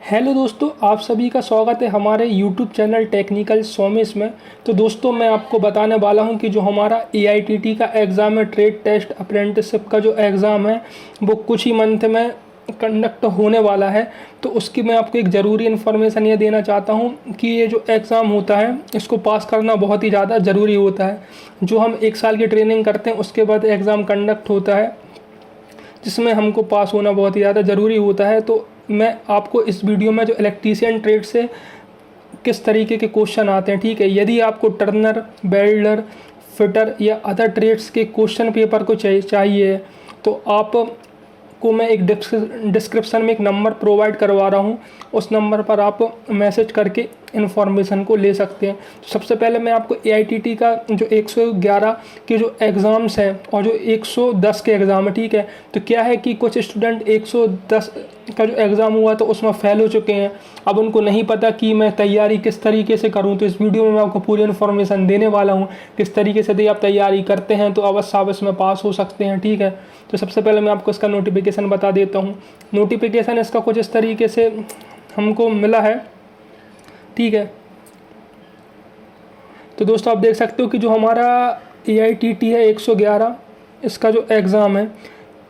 Hello दोस्तों, आप सभी का स्वागत है हमारे यूट्यूब चैनल टेक्निकल सोमेश में। तो दोस्तों, मैं आपको बताने वाला हूं कि जो हमारा एआईटीटी का एग्ज़ाम है, ट्रेड टेस्ट अप्रेंटिसशिप का जो एग्ज़ाम है वो कुछ ही मंथ में कंडक्ट होने वाला है। तो उसकी मैं आपको एक ज़रूरी इन्फॉर्मेशन ये देना चाहता हूं कि ये जो एग्ज़ाम होता है इसको पास करना बहुत ही ज़्यादा ज़रूरी होता है। जो हम 1 साल की ट्रेनिंग करते हैं उसके बाद एग्ज़ाम कंडक्ट होता है जिसमें हमको पास होना बहुत ही ज़्यादा ज़रूरी होता है। तो मैं आपको इस वीडियो में जो इलेक्ट्रीशियन ट्रेड से किस तरीके के क्वेश्चन आते हैं, ठीक है, यदि आपको टर्नर, वेल्डर, फिटर या अदर ट्रेड्स के क्वेश्चन पेपर को चाहिए तो आप को मैं एक डिस्क्रिप्शन में एक नंबर प्रोवाइड करवा रहा हूँ। उस नंबर पर आप मैसेज करके इन्फॉर्मेशन को ले सकते हैं। तो सबसे पहले मैं आपको एआईटीटी का जो 111 के जो एग्ज़ाम्स हैं और जो 110 के एग्ज़ाम है, ठीक है, तो क्या है कि कुछ स्टूडेंट 110 का जो एग्ज़ाम हुआ तो उसमें फ़ेल हो चुके हैं। अब उनको नहीं पता कि मैं तैयारी किस तरीके से करूं, तो इस वीडियो में मैं आपको पूरी इन्फॉर्मेशन देने वाला हूं किस तरीके से यदि आप तैयारी करते हैं तो अवश्य आप इसमें पास हो सकते हैं, ठीक है। तो सबसे पहले मैं आपको इसका नोटिफिकेशन बता देता हूं। नोटिफिकेशन इसका कुछ इस तरीके से हमको मिला है, ठीक है। तो दोस्तों, आप देख सकते हो कि जो हमारा एआईटीटी है 111 इसका जो एग्ज़ाम है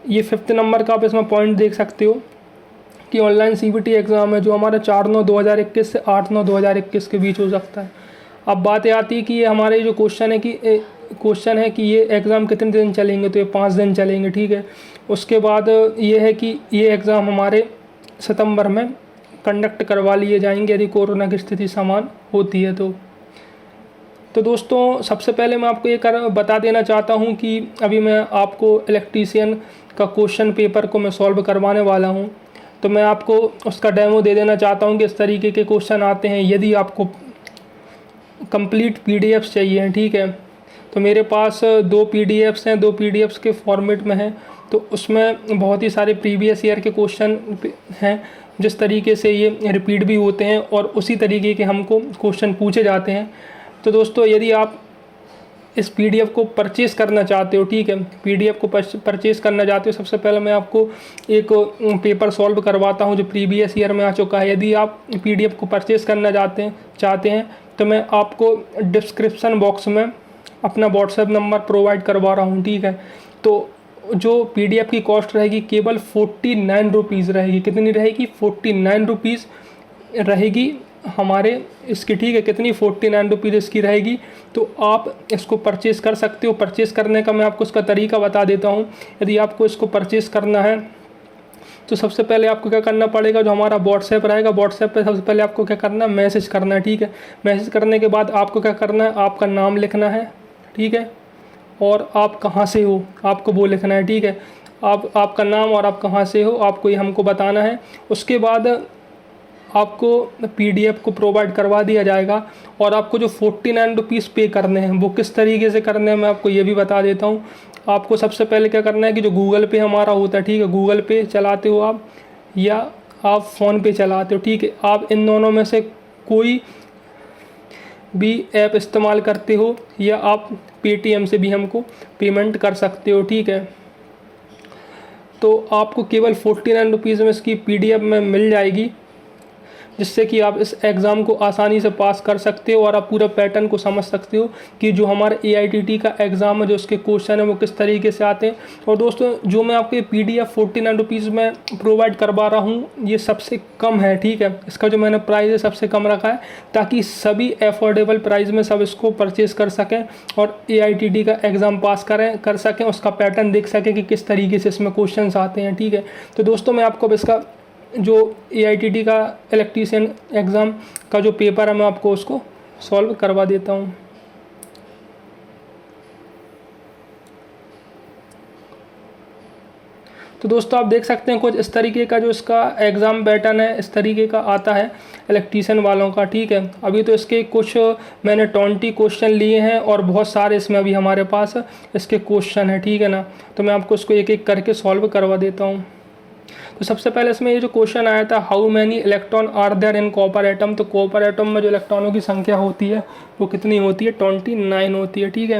ये 5th नंबर का आप इसमें पॉइंट देख सकते हो कि ऑनलाइन सीबीटी एग्ज़ाम है जो हमारा 4/9/2021 से 8/9/2021 के बीच हो सकता है। अब बात आती है कि ये हमारे जो क्वेश्चन है कि ये एग्ज़ाम कितने दिन चलेंगे, तो ये 5 दिन चलेंगे, ठीक है। उसके बाद ये है कि ये एग्ज़ाम हमारे सितंबर में कंडक्ट करवा लिए जाएंगे यदि कोरोना की स्थिति समान होती है तो दोस्तों, सबसे पहले मैं आपको ये बता देना चाहता हूँ कि अभी मैं आपको इलेक्ट्रीशियन का क्वेश्चन पेपर को मैं सॉल्व करवाने वाला हूँ। तो मैं आपको उसका डेमो दे देना चाहता हूँ कि इस तरीके के क्वेश्चन आते हैं। यदि आपको कंप्लीट पीडीएफ्स चाहिए, ठीक है, तो मेरे पास 2 पीडीएफ्स हैं, 2 पीडीएफ्स के फॉर्मेट में हैं। तो उसमें बहुत ही सारे प्रीवियस ईयर के क्वेश्चन हैं जिस तरीके से ये रिपीट भी होते हैं और उसी तरीके के हमको क्वेश्चन पूछे जाते हैं। तो दोस्तों, यदि आप इस पीडीएफ को परचेज़ करना चाहते हो, ठीक है, पीडीएफ को परचेज़ करना चाहते हो, सबसे पहले मैं आपको एक पेपर सॉल्व करवाता हूं जो प्रीवियस ईयर में आ चुका है। यदि आप पीडीएफ को परचेज़ करना चाहते हैं तो मैं आपको डिस्क्रिप्शन बॉक्स में अपना व्हाट्सएप नंबर प्रोवाइड करवा रहा हूँ, ठीक है। तो जो पीडीएफ की कॉस्ट रहेगी केवल 49 रुपीज़ रहेगी। कितनी रहेगी? 49 रुपीज़ रहेगी हमारे इसकी, ठीक है। कितनी? 49 रुपीज़ इसकी रहेगी। तो आप इसको परचेज़ कर सकते हो। परचेज़ करने का मैं आपको इसका तरीका बता देता हूँ। यदि आपको इसको परचेज़ करना है तो सबसे पहले आपको क्या करना पड़ेगा, जो हमारा व्हाट्सएप रहेगा, व्हाट्सएप पे सबसे पहले आपको क्या करना है, मैसेज करना है, ठीक है। मैसेज करने के बाद आपको क्या करना है, आपका नाम लिखना है, ठीक है, और आप कहाँ से हो आपको वो लिखना है, ठीक है। आपका नाम और आप कहाँ से हो आपको ये हमको बताना है। उसके बाद आपको पीडीएफ को प्रोवाइड करवा दिया जाएगा और आपको जो 49 रुपीज़ पे करने हैं वो किस तरीके से करने हैं मैं आपको ये भी बता देता हूँ। आपको सबसे पहले क्या करना है कि जो गूगल पे हमारा होता है, ठीक है, गूगल पे चलाते हो आप या आप फ़ोन पे चलाते हो, ठीक है, आप इन दोनों में से कोई भी ऐप इस्तेमाल करते हो या आप पेटीएम से भी हमको पेमेंट कर सकते हो, ठीक है। तो आपको केवल 49 रुपीज़ में इसकी पीडीएफ में मिल जाएगी जिससे कि आप इस एग्ज़ाम को आसानी से पास कर सकते हो और आप पूरा पैटर्न को समझ सकते हो कि जो हमारा एआईटीटी का एग्ज़ाम है जो उसके क्वेश्चन है वो किस तरीके से आते हैं। और दोस्तों, जो मैं आपको ये पीडीएफ 49 रुपीज़ में प्रोवाइड करवा रहा हूँ ये सबसे कम है, ठीक है। इसका जो मैंने प्राइस है सबसे कम रखा है ताकि सभी एफोर्डेबल प्राइस में सब इसको परचेज़ कर सकें और एआईटीटी का एग्ज़ाम पास कर सकें, उसका पैटर्न देख सकें कि किस तरीके से इसमें क्वेश्चन आते हैं, ठीक है। तो दोस्तों, मैं आपको अब इसका जो एआईटीटी का इलेक्ट्रीशियन एग्ज़ाम का जो पेपर है मैं आपको उसको सॉल्व करवा देता हूँ। तो दोस्तों, आप देख सकते हैं कुछ इस तरीके का जो इसका एग्ज़ाम पैटर्न है इस तरीके का आता है इलेक्ट्रीशियन वालों का, ठीक है। अभी तो इसके कुछ मैंने 20 क्वेश्चन लिए हैं और बहुत सारे इसमें अभी हमारे पास इसके क्वेश्चन हैं, ठीक है ना। तो मैं आपको इसको एक एक करके सॉल्व करवा देता हूँ। तो सबसे पहले इसमें ये जो क्वेश्चन आया था, how many electron are there in copper atom, तो कॉपर एटम में जो इलेक्ट्रॉनों की संख्या होती है वो कितनी होती है, 29 होती है, ठीक है।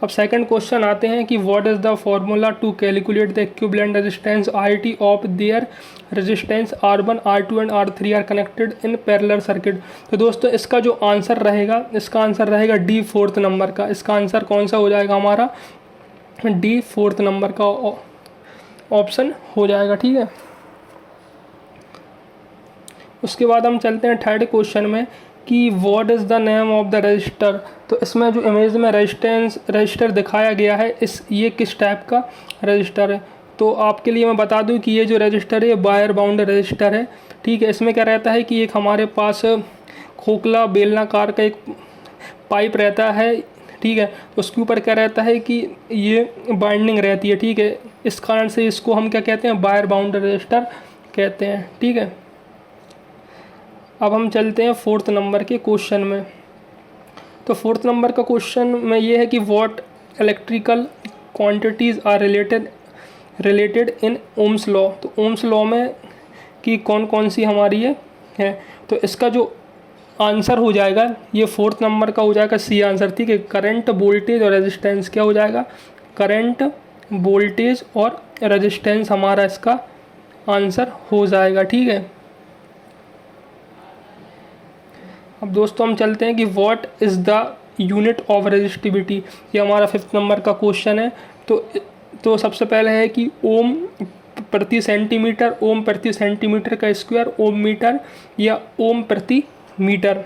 अब सेकंड क्वेश्चन आते हैं कि what is the formula to calculate the equivalent resistance RT of their resistance R1 R2 and R3 are connected in parallel circuit. तो दोस्तों इसका जो आंसर रहेगा, इसका आंसर रहेगा डी 4th नंबर का। इसका आंसर कौन सा हो जाएगा हमारा? डी 4th नंबर का ऑप्शन हो जाएगा, ठीक है। उसके बाद हम चलते हैं थर्ड क्वेश्चन में कि what is the name of the register. तो इसमें जो इमेज में रजिस्टर दिखाया गया है, ये किस टाइप का रजिस्टर है? तो आपके लिए मैं बता दूं कि ये जो रजिस्टर है ये वायर बाउंड रजिस्टर है, ठीक है। इसमें क्या रहता है कि एक हमारे पास खोखला बेलनाकार का एक पाइप रहता है, ठीक है। तो उसके ऊपर क्या रहता है कि ये बाइंडिंग रहती है, ठीक है। इस कारण से इसको हम क्या कहते हैं? वायर बाउंड रजिस्टर कहते हैं, ठीक है। अब हम चलते हैं 4th नंबर के क्वेश्चन में। तो 4th नंबर का क्वेश्चन में ये है कि what electrical quantities are related in Ohm's law. तो ओम्स लॉ में कि कौन कौन सी हमारी ये है। तो इसका जो आंसर हो जाएगा ये 4th नंबर का हो जाएगा सी आंसर, ठीक है। करंट, वोल्टेज और रेजिस्टेंस क्या हो जाएगा? करंट, वोल्टेज और रेजिस्टेंस हमारा इसका आंसर हो जाएगा, ठीक है। अब दोस्तों हम चलते हैं कि what is the unit of resistivity. ये हमारा 5th नंबर का क्वेश्चन है। तो सबसे पहले है कि ओम प्रति सेंटीमीटर, ओम प्रति सेंटीमीटर का स्क्वायर, ओम मीटर या ओम प्रति मीटर।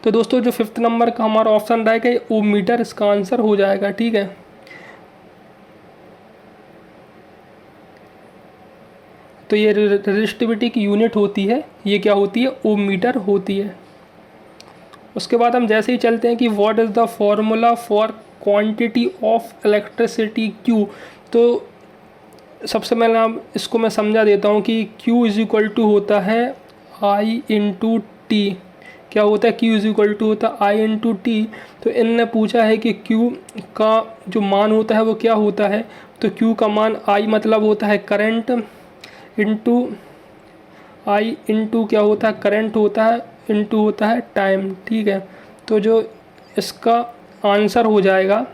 तो दोस्तों जो 5th नंबर का हमारा ऑप्शन रहेगा ये ओम मीटर इसका आंसर हो जाएगा, ठीक है। तो ये रेजिस्टिविटी की यूनिट होती है, ये क्या होती है? ओम मीटर होती है। उसके बाद हम जैसे ही चलते हैं कि what is the formula for quantity of electricity Q। तो सबसे पहले आप इसको मैं समझा देता हूँ कि Q इज़ इक्वल टू होता है I इंटू टी। क्या होता है? Q इज़ इक्वल टू होता है I इंटू टी। तो इनने पूछा है कि Q का जो मान होता है वो क्या होता है। तो Q का मान I मतलब होता है करंट इंटू I इंटू क्या होता है? करंट होता है इंटू होता है टाइम, ठीक है। तो जो इसका आंसर हो जाएगा,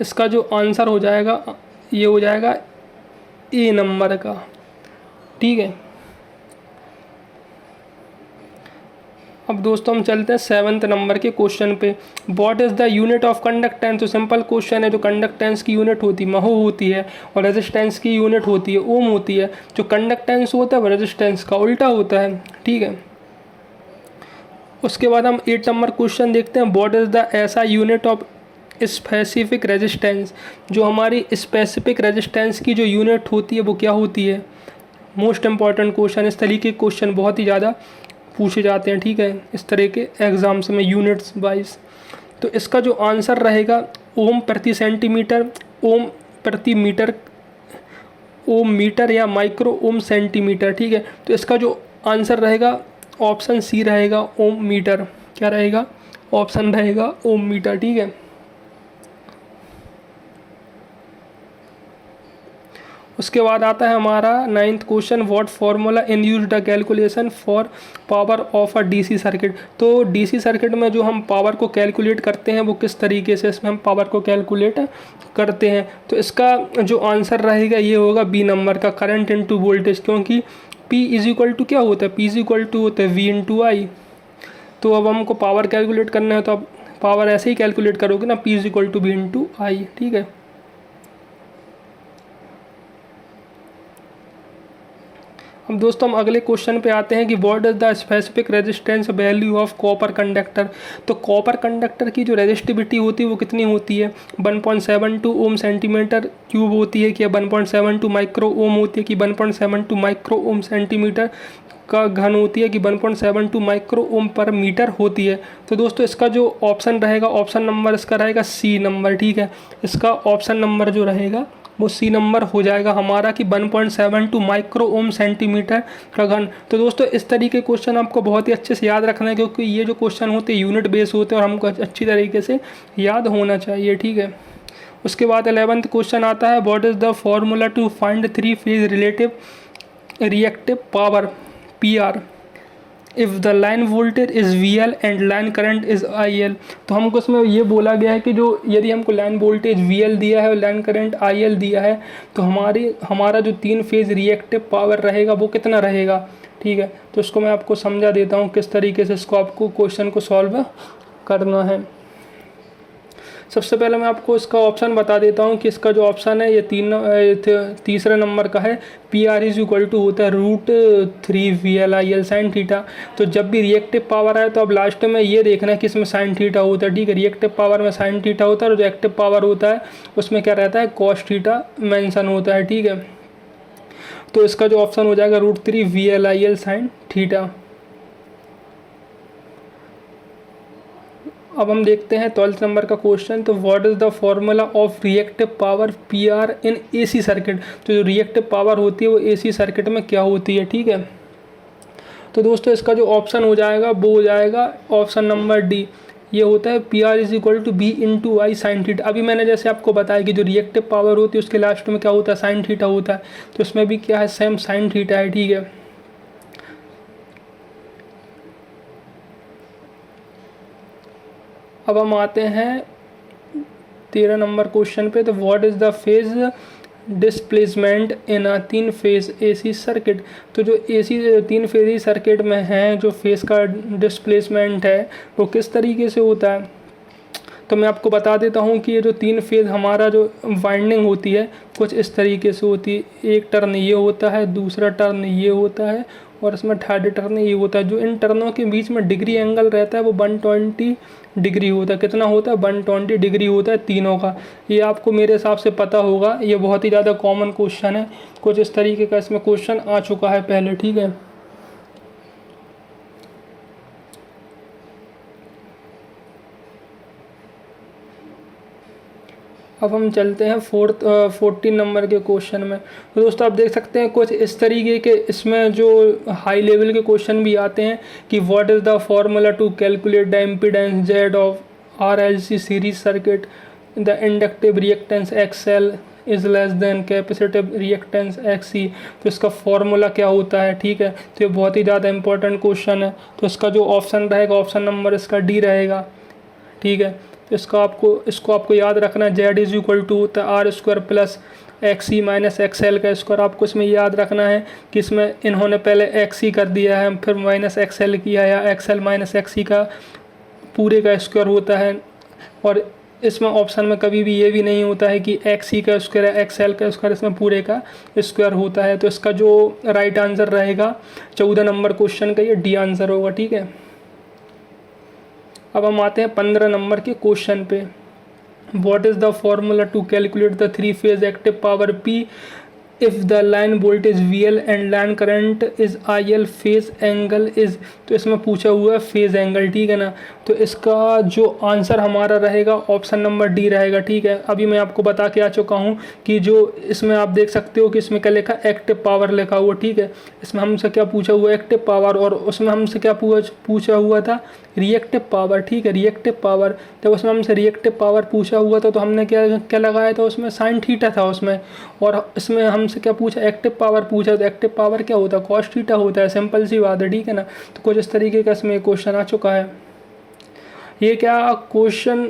इसका जो आंसर हो जाएगा ये हो जाएगा ए नंबर का, ठीक है। अब दोस्तों हम चलते हैं 7th नंबर के क्वेश्चन पे। What is the unit of conductance. तो सिंपल क्वेश्चन है। जो कंडक्टेंस की यूनिट होती है महो होती है और रेजिस्टेंस की यूनिट होती है ओम होती है। जो कंडक्टेंस होता है वो रेजिस्टेंस का उल्टा होता है, ठीक है। उसके बाद हम 8 नंबर क्वेश्चन देखते हैं। व्हाट इज़ द ऐसा यूनिट ऑफ स्पेसिफिक रेजिस्टेंस। जो हमारी स्पेसिफिक रेजिस्टेंस की जो यूनिट होती है वो क्या होती है? Most important question. इस तरीके के क्वेश्चन बहुत ही ज़्यादा पूछे जाते हैं, ठीक है, इस तरह के एग्जाम्स में यूनिट्स वाइज। तो इसका जो आंसर रहेगा ओम प्रति सेंटीमीटर, ओम प्रति मीटर, ओम मीटर या माइक्रो ओम सेंटीमीटर, ठीक है। तो इसका जो आंसर रहेगा ऑप्शन सी रहेगा ओम मीटर। क्या रहेगा? ऑप्शन रहेगा ओम मीटर, ठीक है। उसके बाद आता है हमारा 9th question. What formula in use the calculation for power of a DC circuit. तो डीसी सर्किट में जो हम पावर को कैलकुलेट करते हैं वो किस तरीके से इसमें हम पावर को कैलकुलेट करते हैं। तो इसका जो आंसर रहेगा ये होगा बी नंबर का, करंट इनटू वोल्टेज। क्योंकि P इज इक्वल टू क्या होता है? P इज इक्वल टू होता है V इंटू आई। तो अब हमको पावर कैलकुलेट करना है तो अब पावर ऐसे ही कैलकुलेट करोगे ना, P is equal to V into I, ठीक है। अब दोस्तों हम अगले क्वेश्चन पे आते हैं कि what is the specific resistance value of copper conductor. तो कॉपर कंडक्टर की जो रेजिस्टिविटी होती है वो कितनी होती है? 1.72 ओम सेंटीमीटर क्यूब होती है कि 1.72 माइक्रो ओम होती है कि 1.72 माइक्रो ओम सेंटीमीटर का घन होती है कि 1.72 माइक्रो ओम पर मीटर होती है। तो दोस्तों इसका जो ऑप्शन रहेगा, ऑप्शन नंबर इसका रहेगा सी नंबर, ठीक है। इसका ऑप्शन नंबर जो रहेगा वो सी नंबर हो जाएगा हमारा कि 1.72 माइक्रो ओम सेंटीमीटर का घन। तो दोस्तों इस तरीके के क्वेश्चन आपको बहुत ही अच्छे से याद रखना है क्योंकि ये जो क्वेश्चन होते हैं यूनिट बेस होते हैं और हमको अच्छी तरीके से याद होना चाहिए, ठीक है। उसके बाद 11th क्वेश्चन आता है। What is the formula to find 3 phase relative reactive power PR। If the line voltage is VL and line current is IL। तो हमको इसमें ये बोला गया है कि जो यदि हमको लाइन वोल्टेज VL दिया है और लाइन करंट IL दिया है तो हमारा जो 3 फेज़ रिएक्टिव पावर रहेगा वो कितना रहेगा। ठीक है, तो इसको मैं आपको समझा देता हूँ किस तरीके से इसको आपको क्वेश्चन को सॉल्व करना है। सबसे पहले मैं आपको इसका ऑप्शन बता देता हूँ कि इसका जो ऑप्शन है ये तीसरे नंबर का है। PR इज इक्वल टू होता है √3 VL/IL साइन थीटा। तो जब भी रिएक्टिव पावर आए तो अब लास्ट में ये देखना है कि इसमें साइन थीटा होता है। ठीक है, रिएक्टिव पावर में साइन थीटा होता है और जो एक्टिव पावर होता है उसमें क्या रहता है, कॉस थीटा मेंशन होता है। ठीक है, तो इसका जो ऑप्शन हो जाएगा √3 VL/IL साइन थीटा। अब हम देखते हैं 12th नंबर का क्वेश्चन। तो what is the formula of reactive power PR in AC circuit. तो जो रिएक्टिव पावर होती है वो AC सर्किट में क्या होती है। ठीक है, तो दोस्तों इसका जो ऑप्शन हो जाएगा वो हो जाएगा ऑप्शन नंबर D। ये होता है PR is equal to B into I sine theta. अभी मैंने जैसे आपको बताया कि जो रिएक्टिव पावर होती है उसके लास्ट में क्या होता है, साइन थीटा होता है। तो इसमें भी क्या है, सेम साइन थीटा है। ठीक है, अब हम आते हैं 13 नंबर क्वेश्चन पे। तो what is the phase displacement in a 3 phase AC circuit. तो जो AC 3 फेज सर्किट में है जो फेज का डिस्प्लेसमेंट है वो किस तरीके से होता है। तो मैं आपको बता देता हूँ कि ये जो 3 फेज हमारा जो वाइंडिंग होती है कुछ इस तरीके से होती है। एक टर्न ये होता है, दूसरा टर्न ये होता है और इसमें थर्ड टर्न ये होता है। जो इन टर्नों के बीच में डिग्री एंगल रहता है वो 120 डिग्री होता है। कितना होता है, 120 डिग्री होता है तीनों का। ये आपको मेरे हिसाब से पता होगा, ये बहुत ही ज़्यादा कॉमन क्वेश्चन है। कुछ इस तरीके का इसमें क्वेश्चन आ चुका है पहले। ठीक है, अब हम चलते हैं 14 नंबर के क्वेश्चन में। तो दोस्तों आप देख सकते हैं कुछ इस तरीके के इसमें जो हाई लेवल के क्वेश्चन भी आते हैं कि what is the formula to calculate the impedance Z of RLC series circuit, the inductive reactance XL is less than capacitive reactance XC। तो इसका फॉर्मूला क्या होता है। ठीक है, तो ये बहुत ही ज़्यादा इंपॉर्टेंट क्वेश्चन है। तो इसका जो ऑप्शन रहेगा, ऑप्शन नंबर इसका D रहेगा। ठीक है, तो इसको आपको याद रखना है। Z is equal to R² plus XC minus XL का स्क्वायर। आपको इसमें याद रखना है कि इसमें इन्होंने पहले XC कर दिया है फिर माइनस XL किया या XL माइनस XC का पूरे का स्क्वायर होता है। और इसमें ऑप्शन में कभी भी ये भी नहीं होता है कि XC का स्क्वायर या XL का स्क्वायर, इसमें पूरे का स्क्वायर होता है। तो इसका जो राइट आंसर रहेगा 14 नंबर क्वेश्चन का ये D आंसर होगा। ठीक है, अब हम आते हैं 15 नंबर के क्वेश्चन पे। What is the formula to calculate the 3 phase active power P if the line voltage VL and line current is IL, phase angle is. तो इसमें पूछा हुआ है फेज एंगल। ठीक है ना, तो इसका जो आंसर हमारा रहेगा ऑप्शन नंबर D रहेगा। ठीक है, अभी मैं आपको बता के आ चुका हूँ कि जो इसमें आप देख सकते हो कि इसमें क्या लिखा, एक्टिव पावर लिखा हुआ। ठीक है, इसमें हमसे क्या पूछा हुआ, एक्टिव पावर, और उसमें हमसे क्या पूछा हुआ था, रिएक्टिव पावर। ठीक है, रिएक्टिव पावर। जब उसमें हमसे रिएक्टिव पावर पूछा हुआ था तो हमने क्या लगाया था, उसमें साइन थीटा था उसमें। और इसमें हमसे क्या पूछा, एक्टिव पावर पूछा। तो एक्टिव पावर क्या होता है, कॉस थीटा होता है। सिंपल सी बात है। ठीक है ना, तो कुछ इस तरीके का इसमें क्वेश्चन आ चुका है। ये क्या क्वेश्चन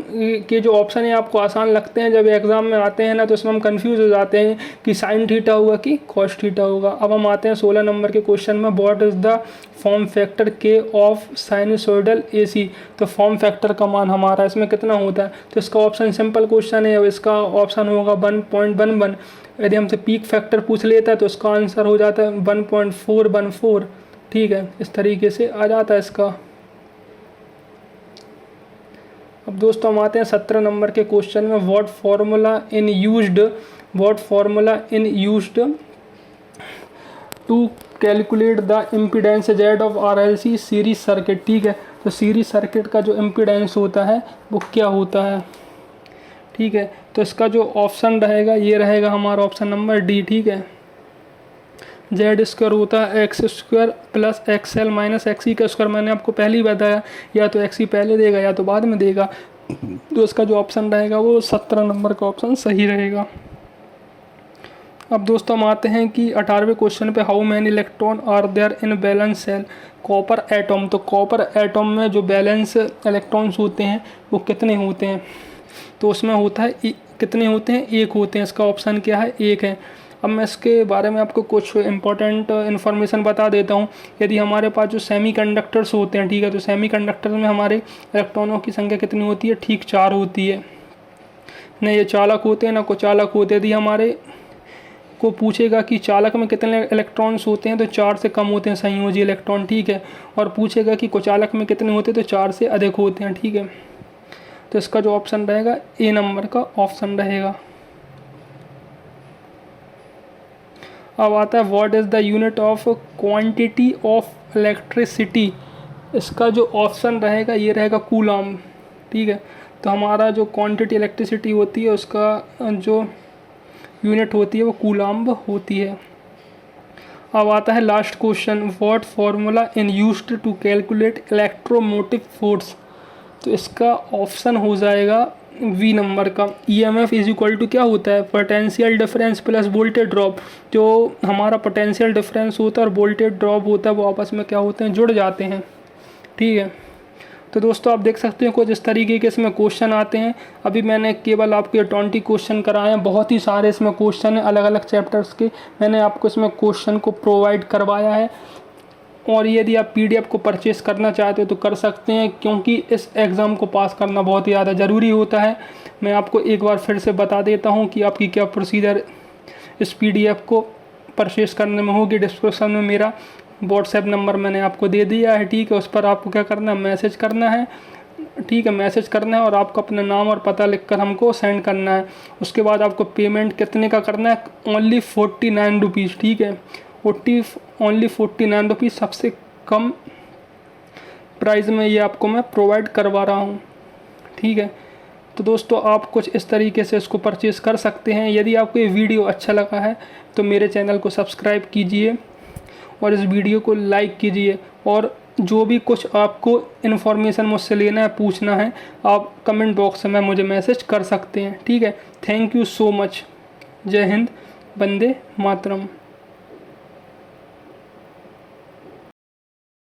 के जो ऑप्शन है आपको आसान लगते हैं, जब एग्जाम में आते हैं ना तो इसमें हम कंफ्यूज हो जाते हैं कि साइन थीटा होगा कि कॉस थीटा होगा। अब हम आते हैं 16 नंबर के क्वेश्चन में। What is the form factor K of sinusoidal AC। तो फॉर्म फैक्टर का मान हमारा इसमें कितना होता है। तो इसका ऑप्शन सिंपल क्वेश्चन है, अब इसका ऑप्शन होगा 1.11। यदि हमसे पीक फैक्टर पूछ लेता है तो इसका आंसर हो जाता है 1.414। ठीक है, इस तरीके से आ जाता है इसका। अब दोस्तों हम आते हैं 17 नंबर के क्वेश्चन में। What formula in used to calculate the impedance Z of RLC series circuit. ठीक है, तो सीरीज सर्किट का जो इम्पीडेंस होता है वो क्या होता है। ठीक है, तो इसका जो ऑप्शन रहेगा ये रहेगा हमारा ऑप्शन नंबर D। ठीक है, Z² होता है X² plus XL minus XC का स्क्वायर। मैंने आपको पहले ही बताया, या तो XC पहले देगा या तो बाद में देगा। तो इसका जो ऑप्शन रहेगा वो 17 नंबर का ऑप्शन सही रहेगा। अब दोस्तों हम आते हैं कि 18वें क्वेश्चन पे, how many electron are there in valence shell copper atom. तो कॉपर एटम में जो बैलेंस इलेक्ट्रॉन्स होते हैं वो कितने होते हैं, तो उसमें होता है कितने होते हैं, एक होते हैं। इसका ऑप्शन क्या है, एक है। अब मैं इसके बारे में आपको कुछ इंपॉर्टेंट इन्फॉर्मेशन बता देता हूँ। यदि हमारे पास जो सेमीकंडक्टर्स होते हैं, ठीक है, तो सेमीकंडक्टर में हमारे इलेक्ट्रॉनों की संख्या कितनी होती है, ठीक 4 होती है। न ये चालक होते हैं ना कुचालक होते हैं। यदि हमारे को पूछेगा कि चालक में कितने इलेक्ट्रॉन्स होते हैं, तो 4 से कम होते हैं संयोजी इलेक्ट्रॉन, ठीक है। और पूछेगा कि कुचालक में कितने होते हैं, तो 4 से अधिक होते हैं, ठीक है। तो इसका जो ऑप्शन रहेगा ए नंबर का ऑप्शन रहेगा। अब आता है what is the unit of quantity of electricity. इसका जो ऑप्शन रहेगा ये रहेगा कूलम, ठीक है। तो हमारा जो क्वांटिटी इलेक्ट्रिसिटी होती है उसका जो यूनिट होती है वो कूलम्ब होती है। अब आता है last question, what formula in used to calculate electromotive force. तो इसका ऑप्शन हो जाएगा वी नंबर का। ईएमएफ इज इक्वल टू क्या होता है, potential difference plus voltage drop. जो हमारा पोटेंशियल डिफरेंस होता है और वोल्टेज ड्रॉप होता है वो आपस में क्या होते हैं, जुड़ जाते हैं, ठीक है। तो दोस्तों आप देख सकते हैं कुछ इस तरीके के इसमें क्वेश्चन आते हैं। अभी मैंने केवल आपको 20 क्वेश्चन कराए हैं, बहुत ही सारे इसमें क्वेश्चन हैं अलग अलग चैप्टर्स के। मैंने आपको इसमें क्वेश्चन को प्रोवाइड करवाया है, और यदि आप पीडीएफ को परचेस करना चाहते हो तो कर सकते हैं, क्योंकि इस एग्ज़ाम को पास करना बहुत ही ज़्यादा ज़रूरी होता है। मैं आपको एक बार फिर से बता देता हूँ कि आपकी क्या प्रोसीजर इस पीडीएफ को परचेस करने में होगी। डिस्क्रिप्शन में मेरा व्हाट्सएप नंबर मैंने आपको दे दिया है, ठीक है। उस पर आपको क्या करना है, मैसेज करना है, ठीक है, मैसेज करना है और आपको अपना नाम और पता लिखकर हमको सेंड करना है। उसके बाद आपको पेमेंट कितने का करना है, ओनली 49 रुपीज़, ठीक है। ओनली 49 रुपीज़, सबसे कम प्राइस में ये आपको मैं प्रोवाइड करवा रहा हूँ, ठीक है। तो दोस्तों आप कुछ इस तरीके से इसको परचेज़ कर सकते हैं। यदि आपको ये वीडियो अच्छा लगा है तो मेरे चैनल को सब्सक्राइब कीजिए और इस वीडियो को लाइक कीजिए, और जो भी कुछ आपको इन्फॉर्मेशन मुझसे लेना है, पूछना है, आप कमेंट बॉक्स में मुझे मैसेज कर सकते हैं, ठीक है। Thank you so much. जय हिंद, वंदे मातरम।